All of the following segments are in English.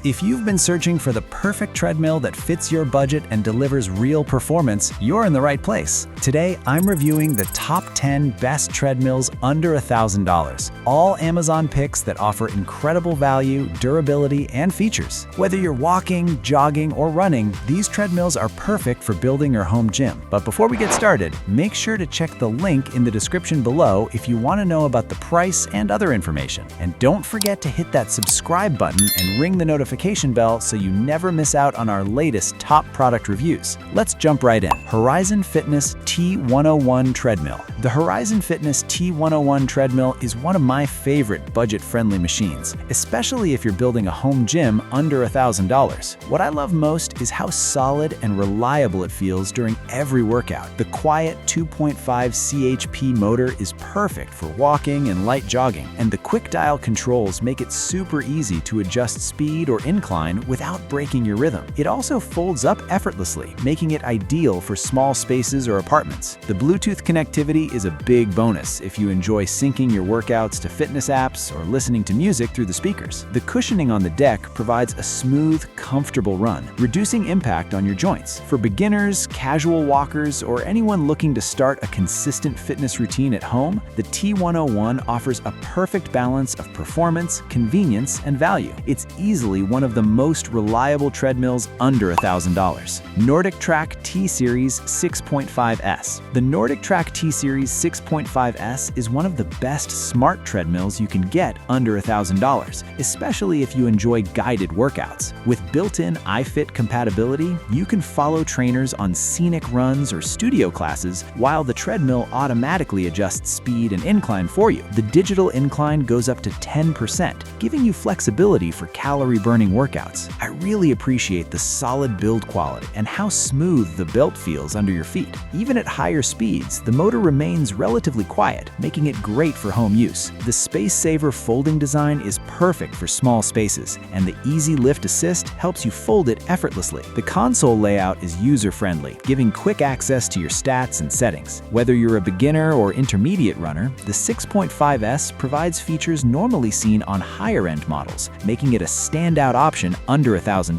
If you've been searching for the perfect treadmill that fits your budget and delivers real performance, you're in the right place. Today, I'm reviewing the top 10 best treadmills under $1,000. All Amazon picks that offer incredible value, durability, and features. Whether you're walking, jogging, or running, these treadmills are perfect for building your home gym. But before we get started, make sure to check the link in the description below if you want to know about the price and other information. And don't forget to hit that subscribe button and ring the notification bell so you never miss out on our latest top product reviews. Let's jump right in. Horizon Fitness T101 Treadmill. The Horizon Fitness T101 Treadmill is one of my favorite budget-friendly machines, especially if you're building a home gym under $1,000. What I love most is how solid and reliable it feels during every workout. The quiet 2.5 CHP motor is perfect for walking and light jogging, and the quick dial controls make it super easy to adjust speed or incline without breaking your rhythm. It also folds up effortlessly, making it ideal for small spaces or apartments. The Bluetooth connectivity is a big bonus if you enjoy syncing your workouts to fitness apps or listening to music through the speakers. The cushioning on the deck provides a smooth, comfortable run, reducing impact on your joints. For beginners, casual walkers, or anyone looking to start a consistent fitness routine at home, the T101 offers a perfect balance of performance, convenience, and value. It's easily one of the most reliable treadmills under $1,000. Nordic Track T-Series 6.5S. The Nordic Track T-Series 6.5S is one of the best smart treadmills you can get under $1,000, especially if you enjoy guided workouts. With built-in iFit compatibility, you can follow trainers on scenic runs or studio classes while the treadmill automatically adjusts speed and incline for you. The digital incline goes up to 10%, giving you flexibility for calorie-burning workouts. I really appreciate the solid build quality and how smooth the belt feels under your feet. Even at higher speeds, the motor remains relatively quiet, making it great for home use. The space-saver folding design is perfect for small spaces, and the easy lift assist helps you fold it effortlessly. The console layout is user-friendly, giving quick access to your stats and settings. Whether you're a beginner or intermediate runner, the 6.5S provides features normally seen on higher-end models, making it a standout option under $1,000.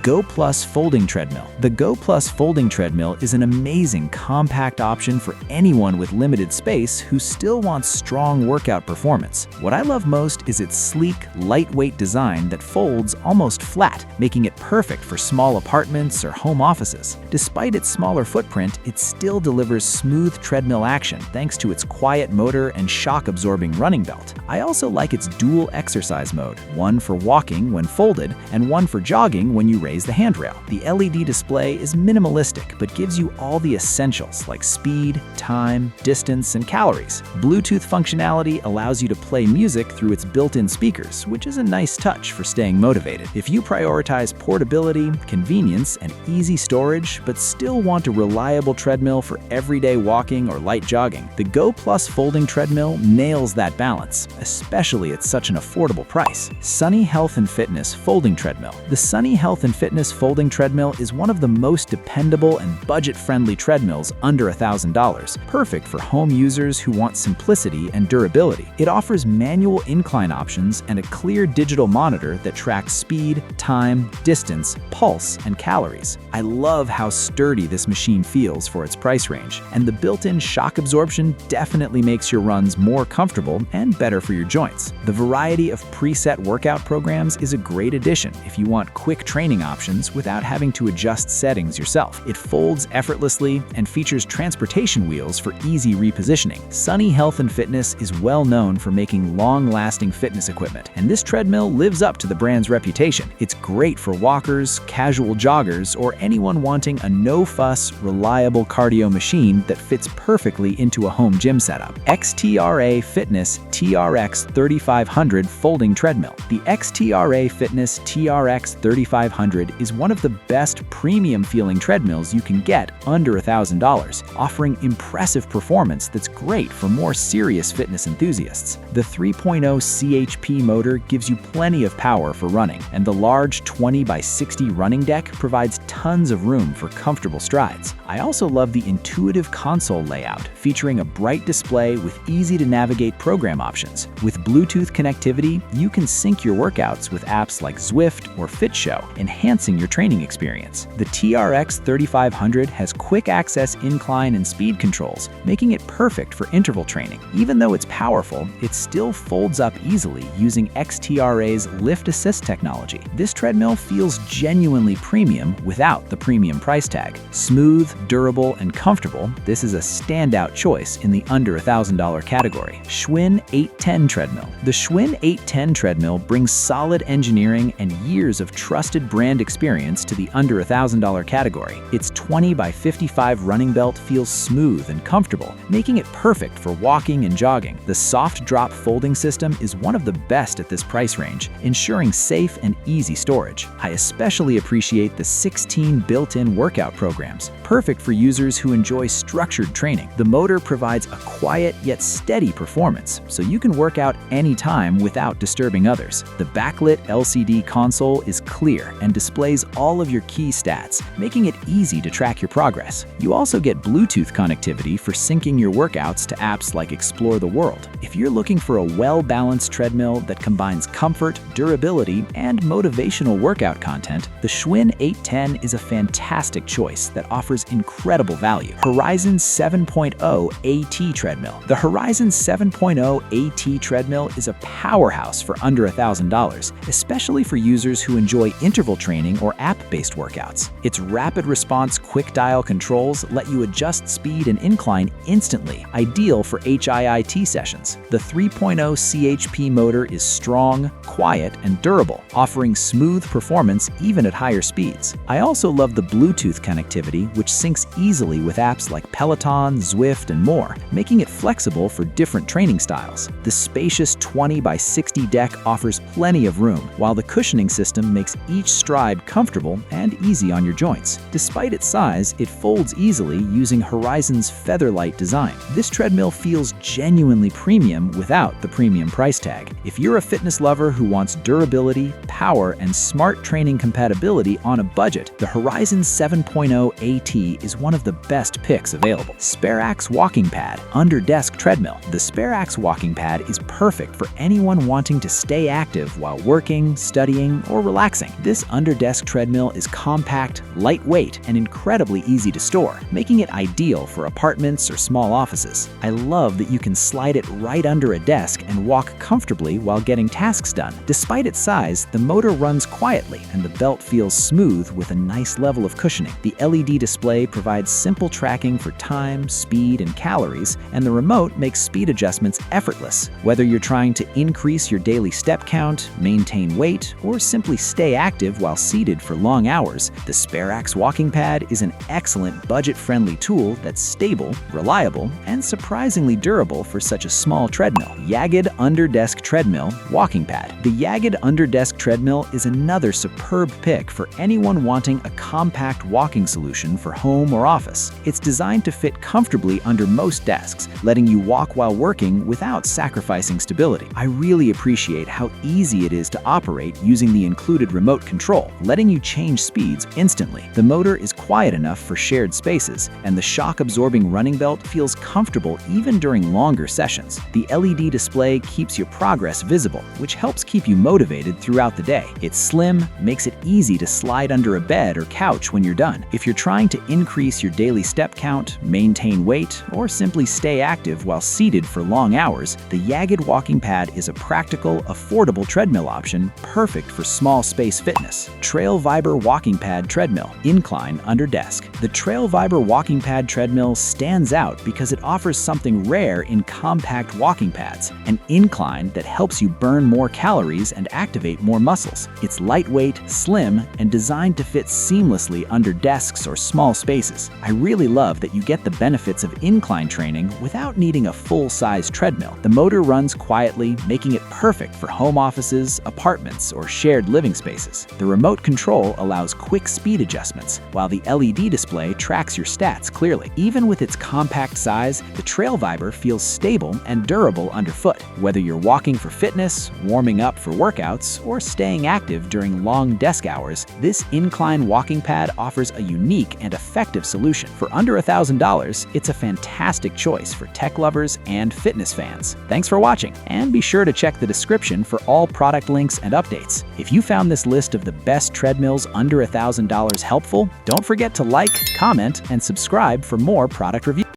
GoPlus Folding Treadmill. The GoPlus Folding Treadmill is an amazing compact option for anyone with limited space who still wants strong workout performance. What I love most is its sleek, lightweight design that folds almost flat, making it perfect for small apartments or home offices. Despite its smaller footprint, it still delivers smooth treadmill action thanks to its quiet motor and shock-absorbing running belt. I also like its dual exercise mode, one for walking when folded and one for jogging when you raise the handrail. The LED display is minimalistic but gives you all the essentials like speed, time, distance, and calories. Bluetooth functionality allows you to play music through its built-in speakers, which is a nice touch for staying motivated. If you prioritize portability, convenience, and easy storage but still want a reliable treadmill for everyday walking or light jogging, the GoPlus Folding Treadmill nails that balance, especially at such an affordable price. Sunny Health and Fitness Folding Treadmill. The Sunny Health and Fitness Folding Treadmill is one of the most dependable and budget-friendly treadmills under $1,000, perfect for home users who want simplicity and durability. It offers manual incline options and a clear digital monitor that tracks speed, time, distance, pulse, and calories. I love how sturdy this machine feels for its price range, and the built-in shock absorption definitely makes your runs more comfortable and better for your joints. The variety of preset workout programs is a great addition if you want quick training options without having to adjust settings yourself. It folds effortlessly and features transportation wheels for easy repositioning. Sunny Health and Fitness is well known for making long-lasting fitness equipment, and this treadmill lives up to the brand's reputation. It's great for walkers, casual joggers, or anyone wanting a no-fuss, reliable cardio machine that fits perfectly into a home gym setup. XTRA Fitness TRX 3500 Folding Treadmill. The XTRA Fitness TRX 3500 is one of the best premium-feeling treadmills you can get under $1,000, offering impressive performance that's great for more serious fitness enthusiasts. The 3.0 CHP motor gives you plenty of power for running, and the large 20 by 60 running deck provides tons of room for comfortable strides. I also love the intuitive console layout, featuring a bright display with easy-to-navigate program options. With Bluetooth connectivity, you can sync your workouts with apps like Zwift or fit show, enhancing your training experience. The TRX 3500 has quick access incline and speed controls, making it perfect for interval training. Even though it's powerful, it still folds up easily using XTRA's lift assist technology. This treadmill feels genuinely premium without the premium price tag. Smooth, durable, and comfortable, this is a standout choice in the under $1,000 category. Schwinn 810 Treadmill. The Schwinn 810 treadmill brings solid engineering and years of trusted brand experience to the under $1,000 category. Its 20 by 55 running belt feels smooth and comfortable, making it perfect for walking and jogging. The soft drop folding system is one of the best at this price range, ensuring safe and easy storage. I especially appreciate the 16 built-in workout programs, perfect for users who enjoy structured training. The motor provides a quiet yet steady performance, so you can work out anytime without disturbing others. The backlit LCD console is clear and displays all of your key stats, making it easy to track your progress. You also get Bluetooth connectivity for syncing your workouts to apps like Explore the World. If you're looking for a well-balanced treadmill that combines comfort, durability, and motivational workout content, the Schwinn 810 is a fantastic choice that offers incredible value. Horizon 7.0 AT Treadmill. The Horizon 7.0 AT Treadmill is a powerhouse for under $1,000, especially for users who enjoy interval training or app-based workouts. Its rapid response quick dial controls let you adjust speed and incline instantly, ideal for HIIT sessions. The 3.0 CHP motor is strong, quiet, and durable, offering smooth performance even at higher speeds. I also love the Bluetooth connectivity, which syncs easily with apps like Peloton, Zwift, and more, making it flexible for different training styles. The spacious 20 by 60 deck offers plenty of room, while the cushioning system makes each stride comfortable and easy on your joints. Despite its size, it folds easily using Horizon's featherlight design. This treadmill feels genuinely premium without the premium price tag. If you're a fitness lover who wants durability, power, and smart training compatibility on a budget, the Horizon 7.0 AT is one of the best picks available. SpareAxe Walking Pad Under Desk Treadmill. The SpareAxe Walking Pad is perfect for anyone wanting to stay active while working, studying, or relaxing. This under-desk treadmill is compact, lightweight, and incredibly easy to store, making it ideal for apartments or small offices. I love that you can slide it right under a desk and walk comfortably while getting tasks done. Despite its size, the motor runs quietly and the belt feels smooth with a nice level of cushioning. The LED display provides simple tracking for time, speed, and calories, and the remote makes speed adjustments effortless. Whether you're trying to increase your daily step count, maintain weight, or simply stay active while seated for long hours, the SpareAxe Walking Pad is an excellent budget-friendly tool that's stable, reliable, and surprisingly durable for such a small treadmill. Yagged Under-Desk Treadmill Walking Pad. The Yagged Under-Desk Treadmill is another superb pick for anyone wanting a compact walking solution for home or office. It's designed to fit comfortably under most desks, letting you walk while working without sacrificing stability. I really appreciate how easy it is to operate using the included remote control, letting you change speeds instantly. The motor is quiet enough for shared spaces, and the shock-absorbing running belt feels comfortable even during longer sessions. The LED display keeps your progress visible, which helps keep you motivated throughout the day. It's slim, makes it easy to slide under a bed or couch when you're done. If you're trying to increase your daily step count, maintain weight, or simply stay active while seated for long hours, the Yagged Walking Pad is a practical, affordable treadmill option perfect for small space fitness. Trail Viber Walking Pad Treadmill Incline Under Desk. The Trail Viber Walking Pad Treadmill stands out because it offers something rare in compact walking pads, an incline that helps you burn more calories and activate more muscles. It's lightweight, slim, and designed to fit seamlessly under desks or small spaces. I really love that you get the benefits of incline training without needing a full-size treadmill. The motor runs quietly, making it perfect for home offices, apartments, or shared living spaces. The remote control allows quick speed adjustments, while the LED display tracks your stats clearly. Even with its compact size, the Trail Viber feels stable and durable underfoot. Whether you're walking for fitness, warming up for workouts, or staying active during long desk hours, this incline walking pad offers a unique and effective solution. For under $1,000, it's a fantastic choice for tech lovers and fitness fans. Thanks for watching, and be sure to check the description for all product links and updates. If you found found this list of the best treadmills under $1,000 helpful, don't forget to like, comment, and subscribe for more product reviews.